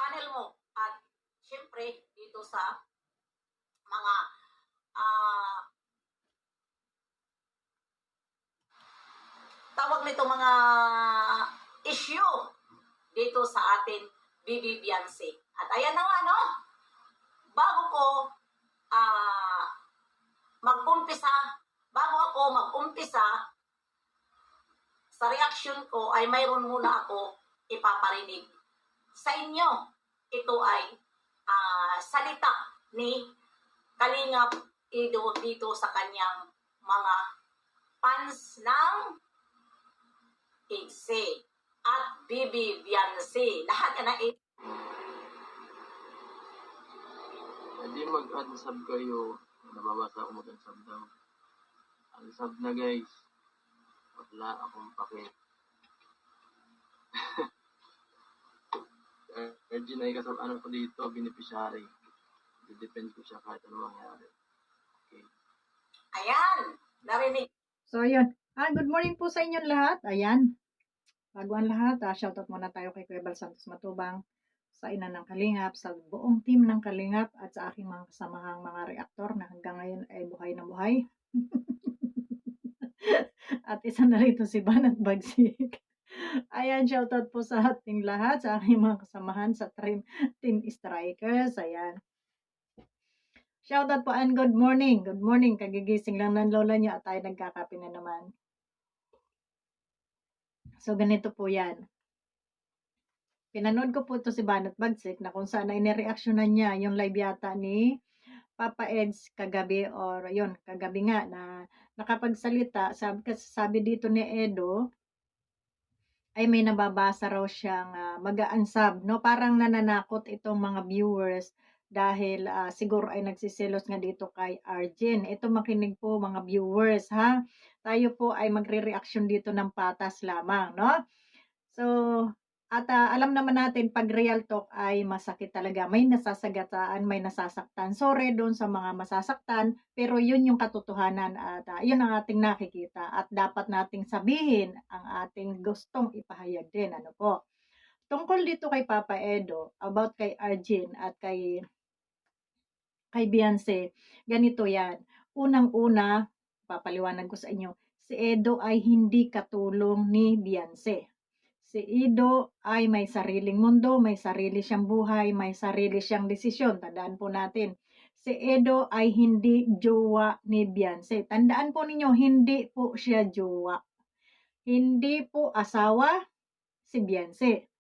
channel mo. At syempre, dito sa mga ah, tawag nito mga issue dito sa atin Bibi Beyonce. At ayan na nga, no? Bago ko mag-umpisa, bago ako mag-umpisa sa reaction ko ay mayroon muna ako ipaparinig sa inyo. Ito ay salita ni Kalingap Edo dito sa kanyang mga fans ng Igse at Bibi Beyonce. Lahat yan na Hindi mag-unsub kayo. Nababasa ako mag-unsub daw. Unsub na guys. Wala akong pake. Virgin ay kasama ko dito, beneficiary. Depend ko siya kahit ano mangyari. Okay. Ayan, narinig. So, ayun. Good morning po sa inyong lahat. Ayan. Bago ang lahat, shoutout muna tayo kay Kuya Bal Santos Matubang, sa ina ng Kalingap, sa buong team ng Kalingap, at sa aking mga kasamahang mga reaktor na hanggang ngayon ay buhay na buhay. At isa na rito si Banat Bagsik. Ayan, shoutout po sa ating lahat, sa aking mga kasamahan sa Team Strikers. Ayan. Shoutout po and good morning. Good morning. Kagigising lang ng lola niyo at tayo nagkakape na naman. So, ganito po yan. Pinanood ko po ito si Banat Bagsik na kung saan ay nireaksyonan niya yung live yata ni Papa Eds kagabi or yun, kagabi nga na nakapagsalita. Sabi dito ni Edo ay may nababasa raw siyang mag-a-unsub, no? Parang nananakot itong mga viewers dahil siguro ay nagsisilos nga dito kay Arjen. Ito makinig po mga viewers, ha? Tayo po ay magre-reaction dito ng patas lamang, no? So, at alam naman natin pag real talk ay masakit talaga. May nasasagataan, may nasasaktan. Sorry doon sa mga masasaktan, pero yun yung katotohanan at yun ang ating nakikita at dapat nating sabihin ang ating gustong ipahayag din. Ano po? Tungkol dito kay Papa Edo, about kay Arjen at kay Beyonce, ganito yan. Unang-una, papaliwanag ko sa inyo, si Edo ay hindi katulong ni Beyonce. Si Edo ay may sariling mundo, may sarili siyang buhay, may sarili siyang desisyon. Tandaan po natin, si Edo ay hindi jowa ni Beyonce. Tandaan po ninyo, hindi po siya jowa. Hindi po asawa si Beyonce.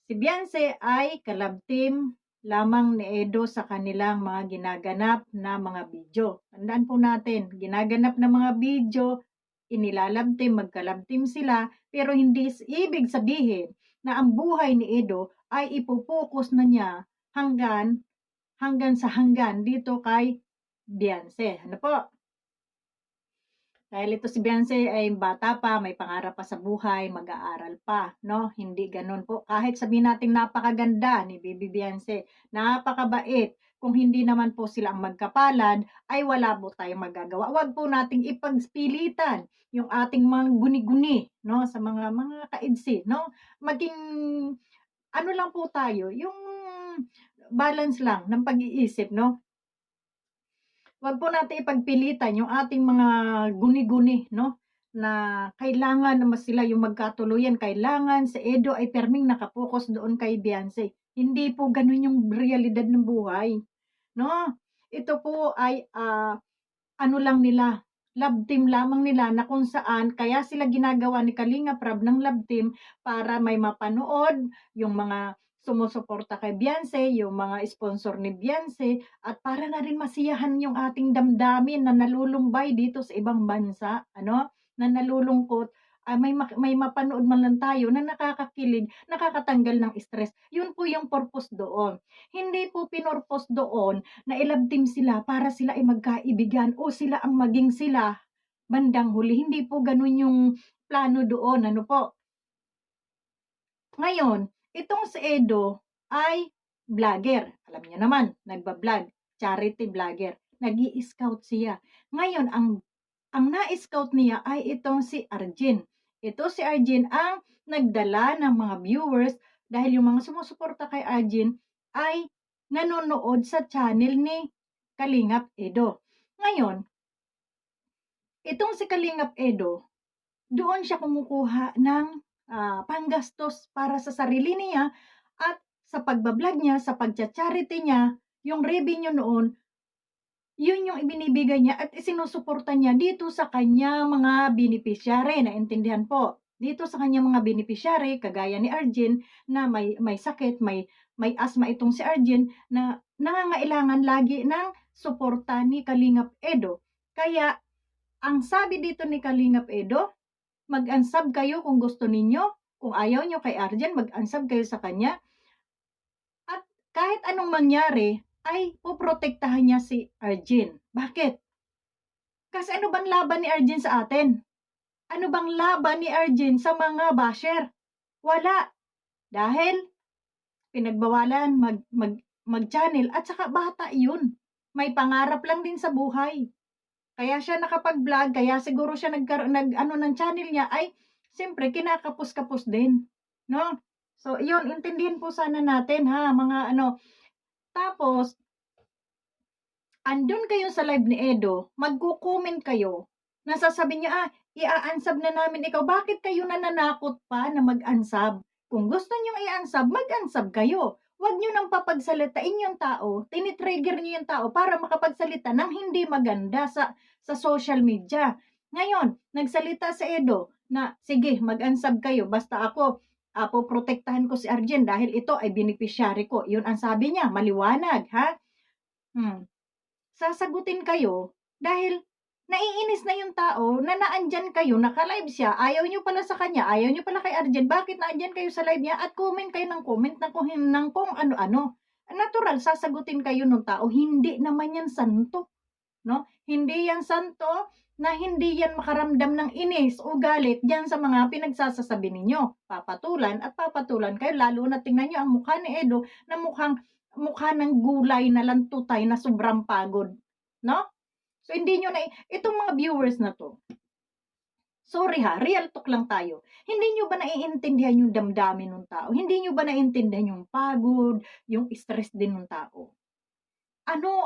Si Beyonce ay kalab team lamang ni Edo sa kanilang mga ginaganap na mga video. Tandaan po natin, ginaganap na mga video, inilalabtim, magkalabtim sila, pero hindi ibig sabihin na ang buhay ni Edo ay ipopokus na niya hanggang sa hanggan dito kay Beyonce. Ano po? Dahil ito si Beyonce ay bata pa, may pangarap pa sa buhay, mag-aaral pa, no? Hindi ganun po. Kahit sabihin natin napakaganda ni Bibi Beyonce, napakabait, kung hindi naman po sila ang magkapalad, ay wala po tayong magagawa. Huwag po nating ipagpilitan yung ating mga guni-guni, no? Sa mga kaidsi, no? Maging, ano lang po tayo, yung balance lang ng pag-iisip, no? Huwag po natin ipagpilitan yung ating mga guni-guni, no? Na kailangan naman sila yung magkatuluyan. Kailangan si Edo ay perming nakapokus doon kay Beyonce. Hindi po ganun yung realidad ng buhay. No? Ito po ay ano lang nila, love team lamang nila na kung saan kaya sila ginagawa ni Kalinga Prab ng love team para may mapanood yung mga sumusuporta kay Beyonce, yung mga sponsor ni Beyonce, at para na rin masiyahan yung ating damdamin na nalulumbay dito sa ibang bansa, ano, na nalulungkot, may mapanood man lang tayo na nakakakilig, nakakatanggal ng stress. Yun po yung purpose doon. Hindi po pinurpose doon na i-love team sila para sila ay magkaibigan o sila ang maging sila bandang huli. Hindi po ganun yung plano doon, ano po. Ngayon, itong si Edo ay vlogger. Alam niyo naman, nagba-vlog, charity vlogger. Nag-i-scout siya. Ngayon, ang na-scout niya ay itong si Arjen. Ito si Arjen ang nagdala ng mga viewers Dahil yung mga sumusuporta kay Arjen ay nanonood sa channel ni Kalingap Edo. Ngayon, itong si Kalingap Edo, doon siya kumukuha ng panggastos para sa sarili niya at sa pagbablog niya, sa pagcha-charity niya, yung revenue noon, yun yung ibinibigay niya at isinusuporta niya dito sa kanya mga beneficiary. Naintindihan po? Dito sa kanya mga beneficiary, kagaya ni Arjen, na may sakit, may asthma itong si Arjen, na nangangailangan lagi ng suporta ni Kalingap Edo. Kaya, ang sabi dito ni Kalingap Edo, mag-unsub kayo kung gusto ninyo. Kung ayaw nyo kay Arjen, mag-unsub kayo sa kanya. At kahit anong mangyari, ay poprotektahan niya si Arjen. Bakit? Kasi ano bang laban ni Arjen sa atin? Ano bang laban ni Arjen sa mga basher? Wala. Dahil pinagbawalan mag-channel at saka bata yun. May pangarap lang din sa buhay. Kaya siya nakapag-vlog, kaya siguro siya ng channel niya ay siyempre kinakapos-kapos din, no? So, yun, intindihin po sana natin ha, mga ano. Tapos, andun kayo sa live ni Edo, magko-comment kayo, nasasabi niya, i-unsub na namin ikaw. Bakit kayo nananakot pa na mag-unsub? Kung gusto niyo i-unsub, mag-unsub kayo. Huwag niyo nang papagsalitain yung tao, tinitrigger niyo yung tao para makapagsalita ng hindi maganda sa social media. Ngayon, nagsalita si Edo na, sige, mag-unsub kayo, basta ako, poprotektahan ko si Arjen dahil ito ay beneficiary ko. Yun ang sabi niya, maliwanag, ha? Sasagutin kayo dahil naiinis na yung tao na naandyan kayo, naka-live siya, ayaw nyo pala sa kanya, ayaw nyo pala kay Arjen, bakit naandyan kayo sa live niya at comment kayo ng comment na kung ano-ano. Natural, sasagutin kayo ng tao, hindi naman yan santo, no? Hindi yan santo na hindi yan makaramdam ng inis o galit diyan sa mga pinagsasasabi ninyo. Papatulan kayo, lalo na tingnan nyo ang mukha ni Edo na mukha ng gulay na lantutay na sobrang pagod, no? So, hindi nyo na, itong mga viewers na to, sorry ha, real talk lang tayo. Hindi nyo ba naiintindihan yung damdamin ng tao? Hindi nyo ba naiintindihan yung pagod, yung stress din ng tao? Ano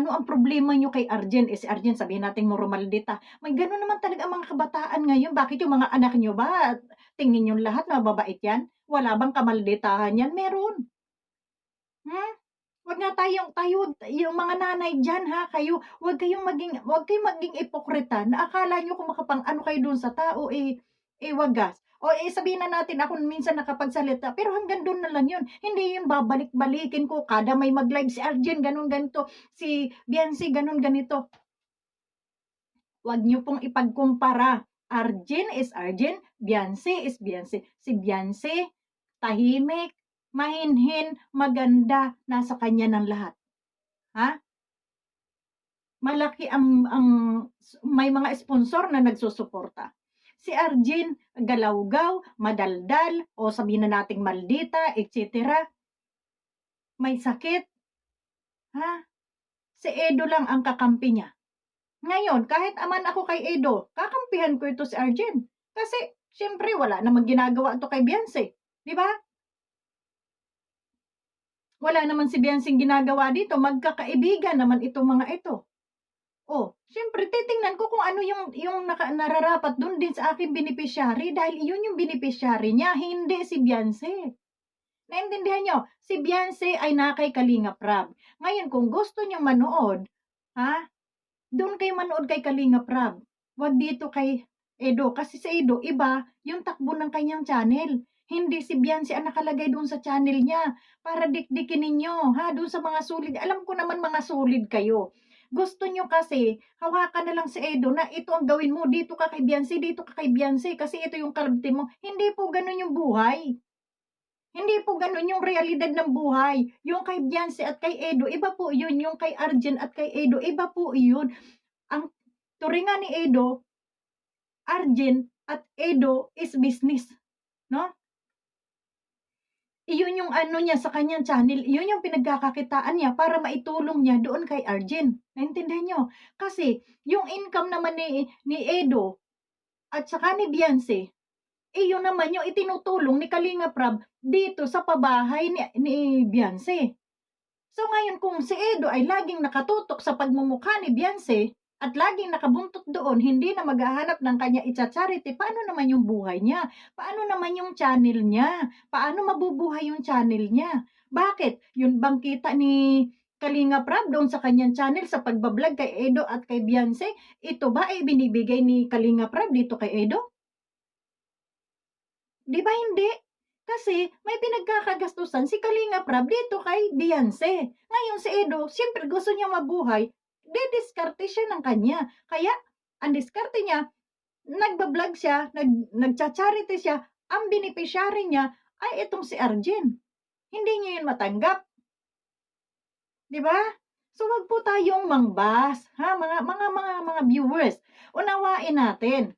ang problema nyo kay Arjen? Si Arjen, sabihin natin mo Romaldita, may gano'n naman talaga ang mga kabataan ngayon. Bakit yung mga anak nyo ba, tingin nyo lahat na mababait yan? Wala bang kamalditahan yan? Meron. Wag nga tayo yung mga nanay diyan ha, wag kayong maging ipokrita na akala niyo kung makapang-ano kayo dun sa tao wagas. O sabihin na natin ako minsan nakapagsalita, pero hanggang doon na lang yun. Hindi yun babalik-balikin ko kada may mag-live si Arjen ganun ganito, si Biancy ganun ganito. Wag niyo pong ipagkumpara. Arjen is Arjen, Biancy is Biancy. Si Biancy tahimik, mahinhin, maganda, nasa kanya ng lahat. Ha? Malaki may mga sponsor na nagsusuporta. Si Arjen, galawgaw, madaldal, o sabihin na nating maldita, etc. May sakit. Ha? Si Edo lang ang kakampi niya. Ngayon, kahit aman ako kay Edo, kakampihan ko ito si Arjen. Kasi, syempre, wala namang ginagawa ito kay Beyonce. Di ba? Wala naman si Beyonce ginagawa dito. Magkakaibigan naman itong mga ito. Syempre, titingnan ko kung ano yung nararapat dun din sa aking beneficiary dahil yun yung beneficiary niya, hindi si Beyonce. Naintindihan nyo? Si Beyonce ay nakay Kalingap Rab. Ngayon, kung gusto nyo manood, doon kayo manood kay Kalingap Rab. Wag dito kay Edo. Kasi si Edo, iba yung takbo ng kanyang channel. Hindi si Beyonce ang nakalagay doon sa channel niya. Para dikdikin ninyo, doon sa mga solid. Alam ko naman mga solid kayo. Gusto nyo kasi, hawakan na lang si Edo na ito ang gawin mo. Dito ka kay Beyonce, dito ka kay Beyonce. Kasi ito yung kalabti mo. Hindi po ganun yung buhay. Hindi po ganun yung realidad ng buhay. Yung kay Beyonce at kay Edo, iba po yun. Yung kay Arjen at kay Edo, iba po yun. Ang turingan ni Edo, Arjen at Edo is business. No? Iyon yung ano niya sa kanyang channel, iyon yung pinagkakakitaan niya para maitulong niya doon kay Arjen. Naintindihan nyo? Kasi, yung income naman ni Edo at saka ni Beyonce, Yun naman yung itinutulong ni Kalinga Prab dito sa pabahay ni Beyonce. So ngayon kung si Edo ay laging nakatutok sa pagmumukha ni Beyonce at laging nakabuntot doon, hindi na maghahanap ng kanya icha-charity, paano naman yung buhay niya? Paano naman yung channel niya? Paano mabubuhay yung channel niya? Bakit? Yun bang kita ni Kalinga Prab doon sa kanyang channel sa pagbablog kay Edo at kay Beyonce? Ito ba ay binibigay ni Kalinga Prab dito kay Edo? Di ba hindi? Kasi may pinagkakagastusan si Kalinga Prab dito kay Beyonce. Ngayon si Edo, siyempre gusto niya mabuhay, didiskarte siya ng kanya. Kaya, ang diskarte niya, nagbablog siya, nagcha-charity siya, ang beneficiary niya ay itong si Arjen. Hindi niya yun matanggap. Di ba? So wag po tayong mangbas, ha, mga viewers. Unawain natin.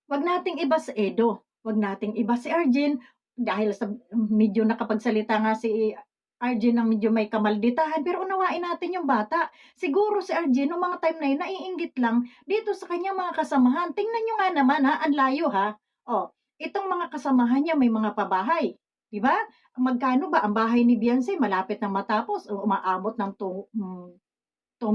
Wag nating iba si Edo. Wag nating iba si Arjen dahil sa medyo nakapagsalita nga si Arjen ng medyo may kamalditahan, pero unawain natin yung bata. Siguro si Arjen noong mga time na yun, naiinggit lang dito sa kanyang mga kasamahan. Tingnan nyo nga naman ha, ang layo ha. O, itong mga kasamahan niya may mga pabahay. Diba? Magkano ba ang bahay ni Beyonce? Malapit na matapos. Umaabot ng 2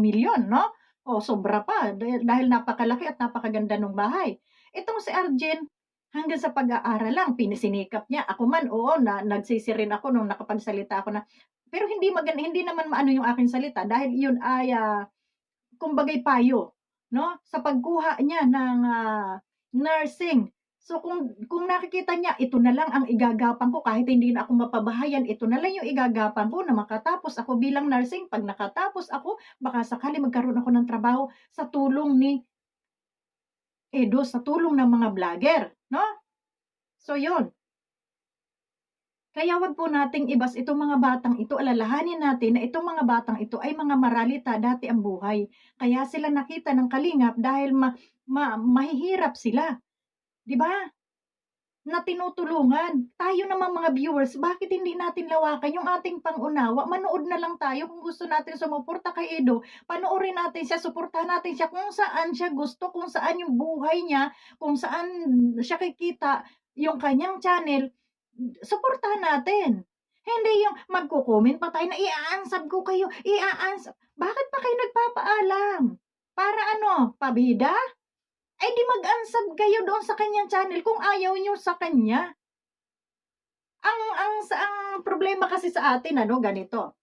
million, no? O, sobra pa. Dahil napakalaki at napakaganda ng bahay. Itong si Arjen, hanggang sa pag-aaral lang, pinisinikap niya. Ako man, oo, nagsisi rin ako nung nakapagsalita ako na, pero hindi naman maano yung aking salita dahil yun ay, kumbagay payo, no? Sa pagkuha niya ng nursing. So kung nakikita niya, ito na lang ang igagapang ko kahit hindi na ako mapabahayan, ito na lang yung igagapang ko na makatapos ako bilang nursing. Pag nakatapos ako, baka sakali magkaroon ako ng trabaho sa tulong ni Edo, sa tulong ng mga vlogger, no? So, yun. Kaya wag po nating ibas itong mga batang ito. Alalahanin natin na itong mga batang ito ay mga maralita dati ang buhay. Kaya sila nakita ng kalingap dahil mahihirap sila. Di ba? Na tinutulungan. Tayo namang mga viewers, bakit hindi natin lawakan yung ating pangunawa? Manood na lang tayo kung gusto natin sumuporta kay Edo. Panoorin natin siya, suportahan natin siya kung saan siya gusto, kung saan yung buhay niya, kung saan siya kikita yung kanyang channel. Suportahan natin. Hindi yung magko-comment pa tayo na i-aansab ko kayo, i-aansab. Bakit pa kayo nagpapaalam? Para ano? Pabida? Ay di mag-unsub kayo doon sa kanyang channel kung ayaw nyo sa kanya. Ang problema kasi sa atin, ganito.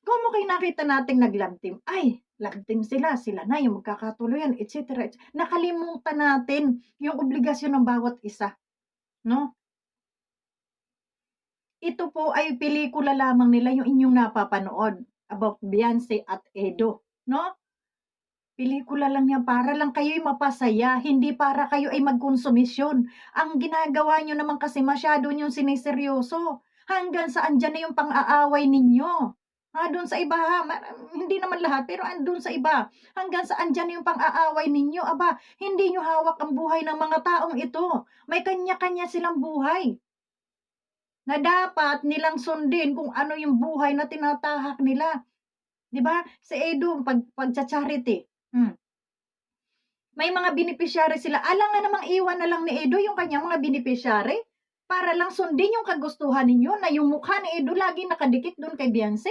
Kung mo kayo nakita nating nag-love team, ay, love team sila na yung magkakatuluyan, etc. Nakalimutan natin yung obligasyon ng bawat isa. No? Ito po ay pelikula lamang nila yung inyong napapanood about Beyonce at Edo. No? Pelikula lang yan para lang kayo'y mapasaya, hindi para kayo ay magkonsumisyon. Ang ginagawa nyo naman kasi masyado nyong siniseryoso. Hanggang saan dyan na yung pang-aaway ninyo. Doon sa iba hindi naman lahat, pero andun sa iba. Hanggang saan dyan yung pang-aaway ninyo. Aba, hindi nyo hawak ang buhay ng mga taong ito. May kanya-kanya silang buhay. Na dapat nilang sundin kung ano yung buhay na tinatahak nila. 'Di ba? Si Edo, pag-charity. May mga beneficiary sila. Alangan namang iwan na lang ni Edo yung kanyang mga beneficiary para lang sundin yung kagustuhan ninyo na yung mukha ni Edo lagi nakadikit doon kay Beyonce.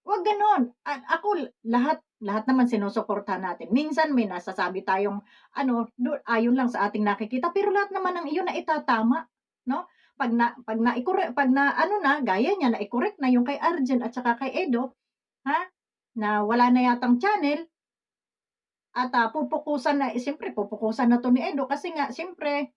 Huwag ganon. Ako, lahat naman sinusuportahan natin. Minsan may nasasabi tayong, ayon lang sa ating nakikita, pero lahat naman ng iyon na itatama, no? Pag gaya niya, na i-correct na yung kay Arjen at saka kay Edo, na wala na yatang channel, at pupukusan na, siyempre pupukusan na to ni Edo kasi nga, siyempre,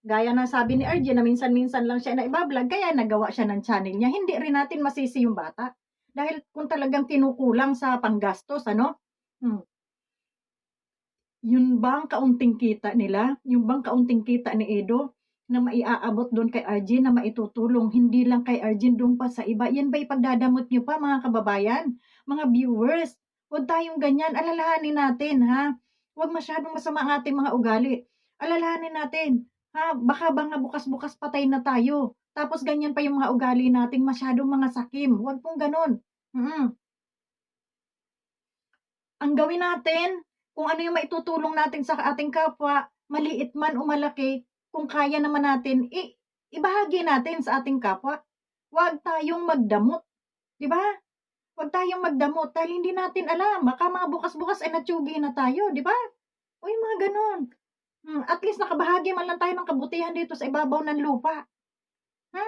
gaya na sabi ni Arjen na minsan-minsan lang siya na ibablog, kaya nagawa siya ng channel niya. Hindi rin natin masisi yung bata. Dahil kung talagang kinukulang sa panggastos, yun bang kaunting kita nila? Yung bang kaunting kita ni Edo na maiaabot doon kay Arjen na maitutulong, hindi lang kay Arjen, doon pa sa iba. Yan ba ipagdadamot nyo pa, mga kababayan? Mga viewers, huwag tayong ganyan. Alalahanin natin, huwag masyadong masama ang ating mga ugali. Alalahanin natin, baka bukas-bukas patay na tayo. Tapos ganyan pa yung mga ugali nating masyadong mga sakim. Huwag pong ganon. Ang gawin natin, kung ano yung maitutulong natin sa ating kapwa, maliit man o malaki, kung kaya naman natin, ibahagi natin sa ating kapwa. Huwag tayong magdamot, 'di ba? Huwag tayong magdamot dahil hindi natin alam, baka mga bukas-bukas ay natsugi na tayo, 'di ba? O yung mga gano'n. At least nakabahagi man lang tayo ng kabutihan dito sa ibabaw ng lupa. Ha?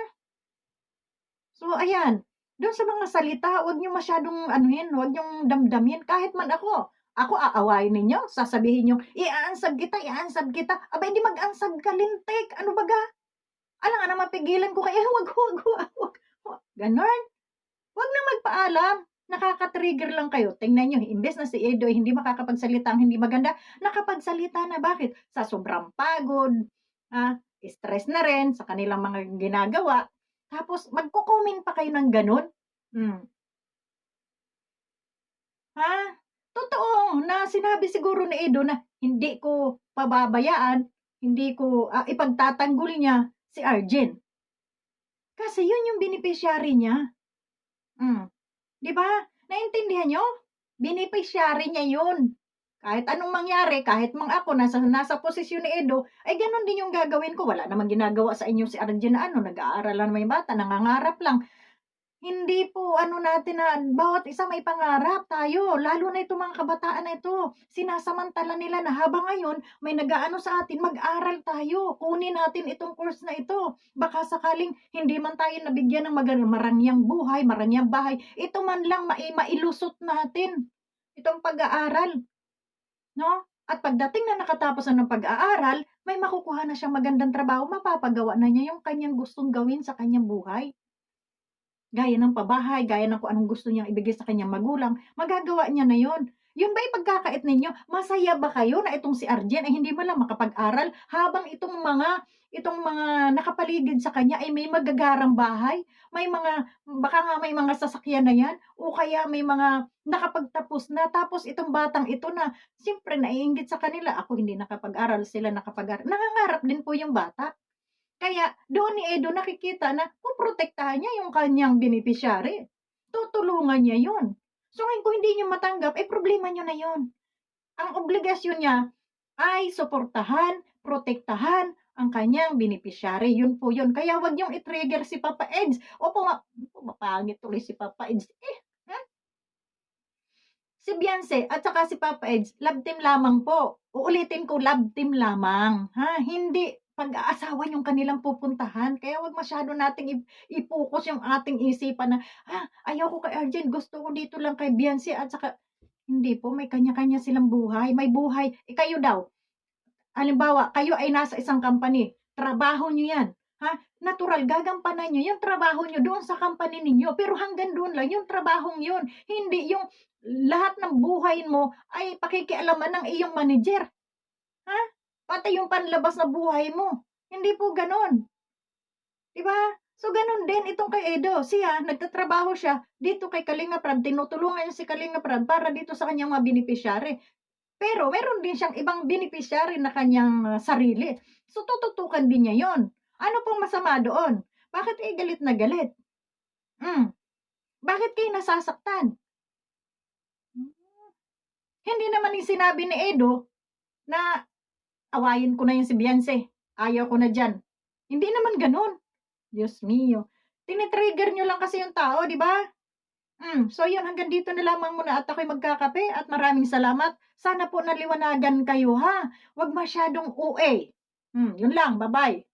So ayan, do'n sa mga salita, huwag niyo masyadong anuhin, huwag niyong damdamin. Kahit man ako aawayin ninyo, sasabihin niyo, "Iaansag kita, iaансag kita." Aba, hindi mag-ansag ka, lintik. Ano baga? Alangan na mapigilan ko kaya wag. Gano'n. Wag na magpaalam. Nakaka-trigger lang kayo. Tingnan niyo, imbes na si Edo ay hindi makakapagsalita ang hindi maganda, nakapagsalita na. Bakit? Sa sobrang pagod, stress na rin sa kanilang mga ginagawa. Tapos magko-comment pa kayo ng gano'n? Hmm. Ha? Totoo na sinabi siguro ni Edo na hindi ko pababayaan, hindi ko, ipagtatanggol niya si Arjen. Kasi yun yung beneficiary niya. Hmm. 'Di ba? Naintindihan niyo? Beneficiary niya 'yun. Kahit anong mangyari, kahit mang ako nasa posisyon ni Edo, ay gano'n din yung gagawin ko. Wala namang ginagawa sa inyo si Arjen na ano, nag-aaral lang naman yung bata, nangangarap lang. Hindi po ano natin na bawat isa may pangarap tayo, lalo na itong mga kabataan na ito. Sinasamantala nila na habang ngayon may nag-aano sa atin, mag-aral tayo, kunin natin itong course na ito. Baka sakaling hindi man tayo nabigyan ng marangyang buhay, marangyang bahay, ito man lang mailusot natin, itong pag-aaral, no? At pagdating na nakatapos na ng pag-aaral, may makukuha na siyang magandang trabaho, mapapagawa na niya yung kanyang gustong gawin sa kanyang buhay. Gaya ng pabahay, gaya ng kung anong gusto niyang ibigay sa kanyang magulang, magagawa niya na yon. Yun ba'y pagkakait ninyo, masaya ba kayo na itong si Arjen ay hindi man lang makapag-aral habang itong mga nakapaligid sa kanya ay may magagarang bahay, may mga baka nga may mga sasakyan na yan o kaya may mga nakapagtapos na tapos itong batang ito na siyempre naiinggit sa kanila, ako hindi nakapag-aral, sila nakapag-aral. Nangangarap din po yung bata. Kaya doon ni Edo nakikita na poprotektahan niya yung kanyang beneficiary. Tutulungan niya yun. So ngayon kung hindi niyo matanggap, problema niyo na yun. Ang obligasyon niya ay suportahan, protektahan ang kanyang beneficiary. Yun po yun. Kaya wag niyong i-trigger si Papa Eds. Mapangit tuloy si Papa Eds. Si Beyonce at saka si Papa Eds, love team lamang po. Uulitin ko, love team lamang. Hindi pag-aasawa yung kanilang pupuntahan. Kaya wag masyado nating i-focus yung ating isipan na, ayaw ko kay Arjen, gusto ko dito lang kay Beyonce at saka, hindi po, may kanya-kanya silang buhay. May buhay. Kayo daw, halimbawa, kayo ay nasa isang company, trabaho nyo yan. Natural, gagampanan nyo yung trabaho nyo doon sa company ninyo. Pero hanggang doon lang, yung trabahong yun. Hindi yung lahat ng buhay mo ay pakikialaman ng iyong manager. Pati yung panlabas na buhay mo. Hindi po ganon. Diba? So, ganon din itong kay Edo. Siya, nagtatrabaho siya dito kay Kalinga Prab. Tinutulungan niya si Kalinga Prab para dito sa kanyang mga beneficiary. Pero meron din siyang ibang beneficiary na kanyang sarili. So, tututukan din niya yon. Ano pong masama doon? Bakit galit na galit? Bakit kayo nasasaktan? Hindi naman yung sinabi ni Edo na awayin ko na yung si Beyonce. Ayaw ko na dyan. Hindi naman ganun. Diyos mio. Tinitrigger nyo lang kasi yung tao, di ba? So yun, hanggang dito na lamang muna at ako'y magkakape at maraming salamat. Sana po naliwanagan kayo ha. Huwag masyadong OA. Yun lang, bye-bye.